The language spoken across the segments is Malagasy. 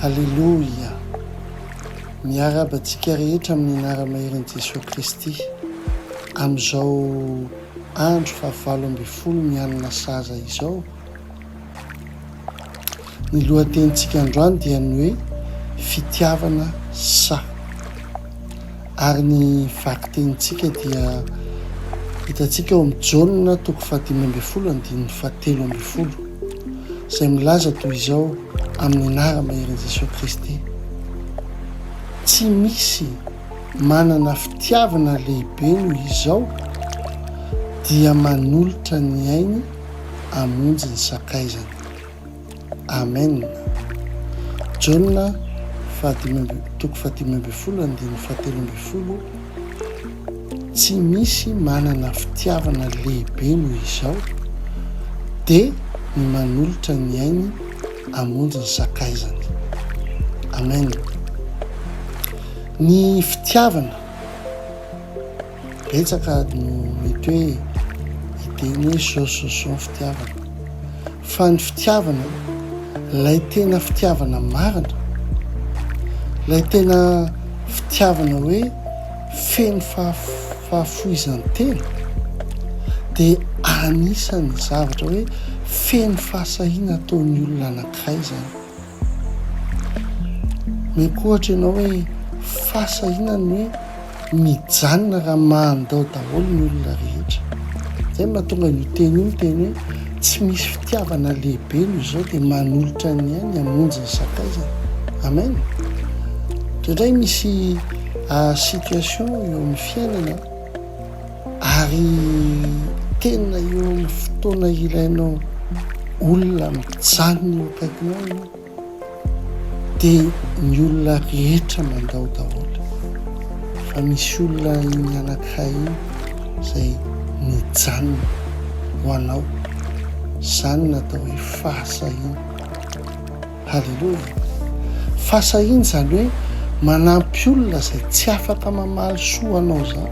Halleloia. Miarabantsika rehetra amin'ny anara-maherin' Jesosy Kristy amin'izao andro 20 mianana saza izao. Ny lohatenintsika androany dia ny hoe fitiavana sa, ary ny vakitentsika dia hitantsika eo amin'ny Jaona 5:17 izay milaza toy izao amin'ny anara-maherin' Jesosy Kristy: tsy misy manana fitiavana lehibe noho izao dia manolotra ny ainy hamonjy ny sakaizany. Amen. Jaona 5:17. Tsy misy manana fitiavana lehibe noho izao dia ny manolotra ny ainy hamonjy ny sakaizany. Amen. Ny fitiavana, betsaka no mety hoe hiteny hoe zao ny fitiavana, fa ny fitiavana, ilay tena fitiavana marina, ilay tena fitiavana hoe feno fahafoizan-tena, dia anisan'ny zavatra hoe feno fahasahiana ataon'ny olona anankiray zany. Mety ohatra ianao hoe fahasahiana ny hoe mijanona raha mandao daholo ny olona rehetra. Zay mahatonga ny teny io teny hoe tsy misy fitiavana lehibe noho izao dia manolotra ny ainy hamonjy ny sakaizany. Amen. Indray misy situation eo amin'ny fiainana ary tena eo amin'ny fotoana ilainao olona mijanona eo akaikinao, dia ny olona rehetra mandao daholo, fa misy olona ny anankiray izay mijanona ho anao. Izany natao hoe fahasahiana. Halleloia. Fahasahiana izany hoe manampy olona izay tsy afaka mamaly soa anao zany.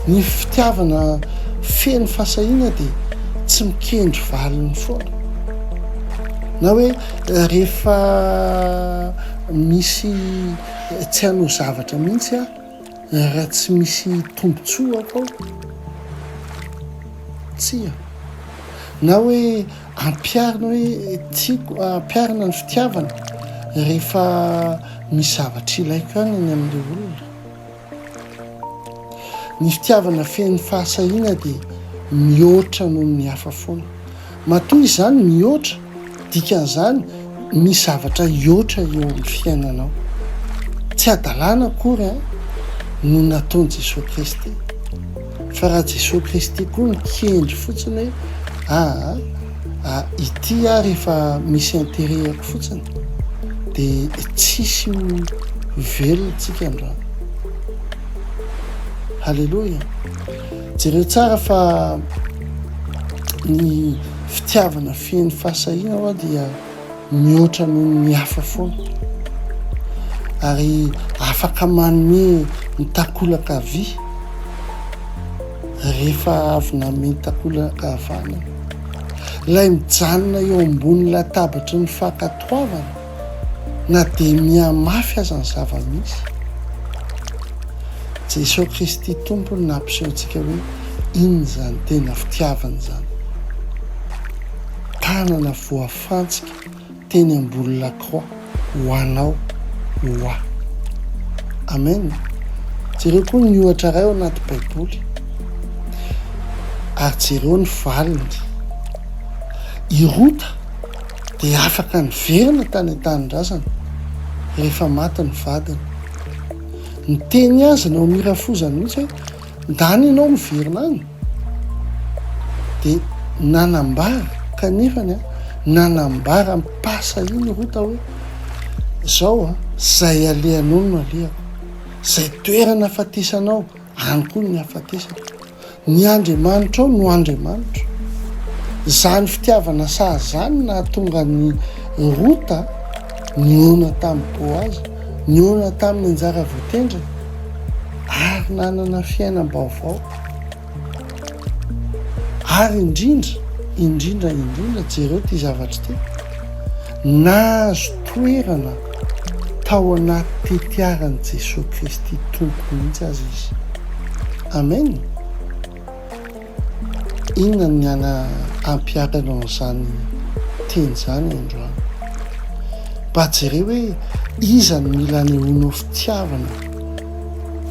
Ny fitiavana feno fahasahiana dia tsy mikendry valiny foana, na hoe rehefa misy tsy hanao zavatra mihitsy raha tsy misy tombontsoa akao, tsia. Na hoe ampiarina hoe tiako ampiarina ny fitiavana rehefa misy zavatra ilaiko ihany any amin'ilay olona. Ny fitiavana feno fahasahiana dia mihoatra noho ny hafa foana. Matoy izany mihoatra, dikan'izany misy zavatra hihoatra eo amin'ny fiainanao. Tsy adalàna akory no nataon'i Jesosy Kristy, fa raha Jesosy Kristy koa mikendry fotsiny hoe ity rehefa misy interehako fotsiny dia tsisy velona tsika androany. Halleloia. Jereo tsara fa ny fitiavana feno fahasahiana dia mihoatra noho ny hafa foana, ary afaka manome mitakolaka vy rehefa avy name mitakolaka havana. Ilay mijanona eo ambony latabatry ny fankatoavana, na dia mihamafy aza ny zava-misy. Jesosy Kristy tompony nampisehoantsika hoe iny zany tena fitiavana zany. Tanana voafantsika teny ambony lakroa ho anao ho aho. Amen. Jereo koa ny ohatra iray ao anaty baiboly, ary jereo ny valiny irota dia afaka niverina tany an-tanindrazana rehefa maty ny vadiny. Ny teny azy nao mirafozany mihitsy hoe ndany ianao miverina any, dia nanambara kanefany nanambara mpasahiny rota hoe zao zay alehanao no alehako, zay toerana hafatesanao any koa ny hafatesana, ny Andriamanitra ao no Andriamanitra. Zany fitiavana sahazany nahatonga ny rota niona tamin'ny Boazy, niona tamin'ny anjara voatendry, ary nanana fiainam-baovao. Ary indrindra jereo ty zavatra ty, nahazo toerana tao anaty tetiaran'i Jesosy Kristy tompo mihitsy azy izy. Amen. Inona ny ampiarana an'izany teny zany androany? Mba jereo hoe iza ny mila nehoanao fitiavana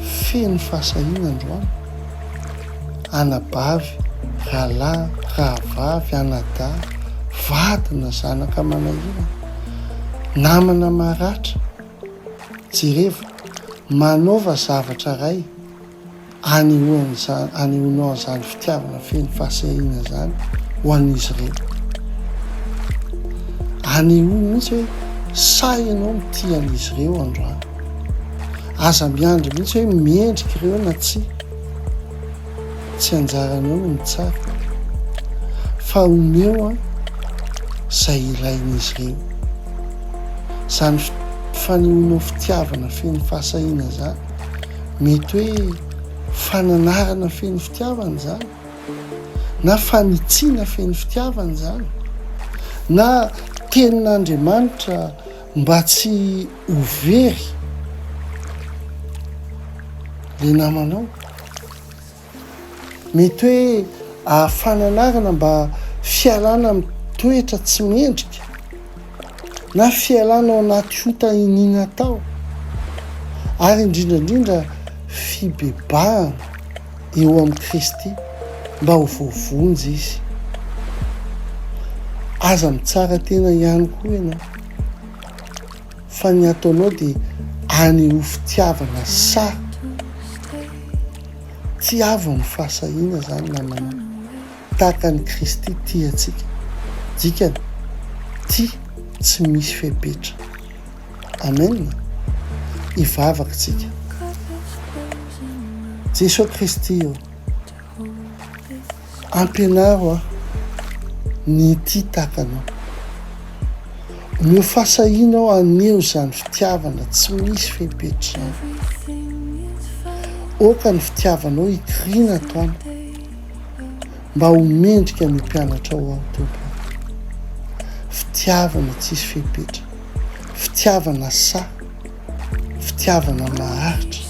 feno fahasahiana androany? Anabavy, rahalahy, rahavavy, anadahy, vadina, zanaka manahirana, namana maratra, jereva manaova zavatra ray anehoanao an'izany fitiavana feno fahasahiana zany ho an'izy ireo. Aneho mihitsy hoe sa ianao mity an'izy ireo androany. Aza miandry mihitsy hoe miendrika ireo na tsy anjaranao no mitsara, fa omeo zay ilain'izy ireo. Zany fanehoanao fitiavana feno fahasahiana zany mety hoe fananarana feno fitiavana zany, na fanitsiana feno fitiavana zany, na tenin'Andriamanitra mba tsy overy le namanao. Mety hoe fananarana mba fialana amin'ny toetra tsy mendrika, na fialana ao anaty ota inina tao, ary indrindrandrindra fibebahana eo amin'ny Kristy mba ho voavonjy izy. Aza mitsara tena ihany koa ianao, fa ny ataonao dia aneho fitiavana sa tsy avo amin'ny fahasahiana zany namanao, tahaka ny Kristy tia antsika. Dikany tia tsy misy fepetra. Amen. Ivavaka tsika. Jesosy Kristy io ampianaro ny tia takanao. Mio fahasahianao aneho zany fitiavana tsy misy fepetra zany. Oka ny fitiavanao ikirina toana mba ho mendrika ny mpianatra ao tompo. Fitiavana tsisy fepetra, fitiavana sa, fitiavana maharitra.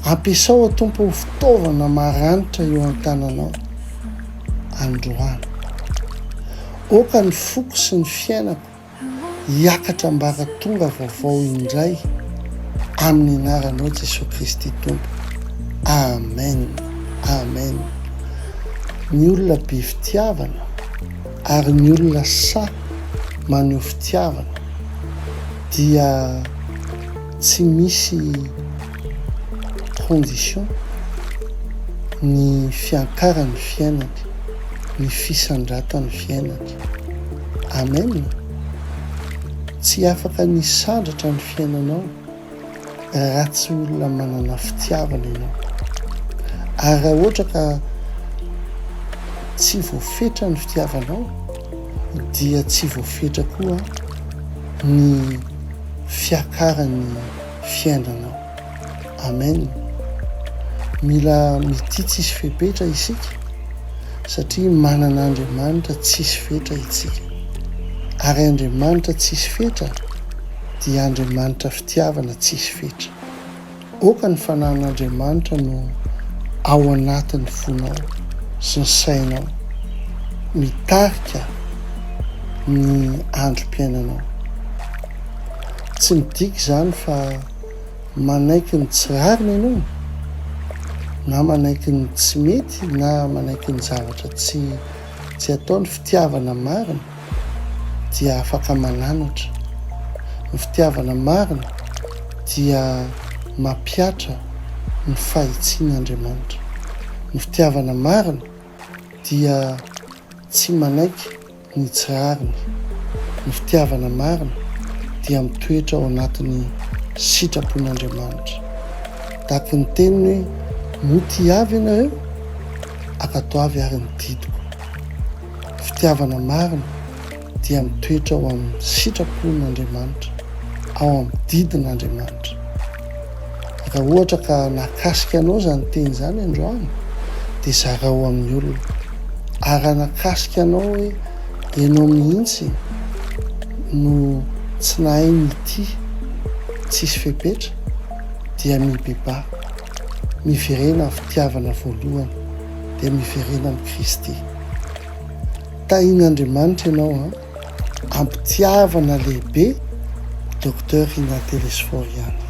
Ampiasao tompo ho fitaovana maranitra eo an-tananao androany. Oka ny foko sy ny fiainako hiakatra mbara tonga vaovao indray amin'ny anaranao Jesosy Kristy tompo. Amen. Amen. Ny olona be fitiavana ary ny olona sa maneho fitiavana dia tsy misy condition ny fiankarany fiainany, ny fisandratany fiainany. Amen. Tsy afaka ny sandratra ny fiainanao raha tsy olona manana fitiavana ianao. Ary raha ohatra ka tsy voafetra ny fitiavanao dia tsy voafetra koa ny fiakarany fiainanao. Amen. Mila mity tsisy fepetra isika satria manana Andriamanitra tsisy fetra itsika. Ary Andriamanitra tsisy fetra dia Andriamanitra fitiavana tsisy fetra. Oka ny fanan'Andriamanitra no ao anatin'ny fonao sy ny sainao, mitarika ny androm-piainanao. Tsy midika zany fa manaiky ny tsy rarina ianao, na manaiky ny tsy mety, na manaiky ny zavatra tsy ataony. Fitiavana marina dia afaka mananatra. Ny fitiavana marina dia mampiatra ny fahitsian'Andriamanitra. Ny fitiavana marina dia tsy manaiky ny tsy rariny. Ny fitiavana marina dia mitoetra ao anatin'ny sitrapon'Andriamanitra. Tahaka ny teniny hoe moty avy ianareo akato avy ary ny didiko. Fitiavana marina dia mitoetra ao amin'ny sitrapon'Andriamanitra, ao amin'ny didin'Andriamanitra. Raha ohatra ka nakasika anao zany teny zany androany dia zarao amin'ny olona. Ary nakasika anao hoe ianao mihitsy no tsy nahay nyity tsisy fepetra dia mibeba miverena ny fitiavana voalohany dia miverena amin'ny Kristy. Tahian'Andriamanitra ianao ampitiavana lehibe Docteur Ina Telesphore ihany.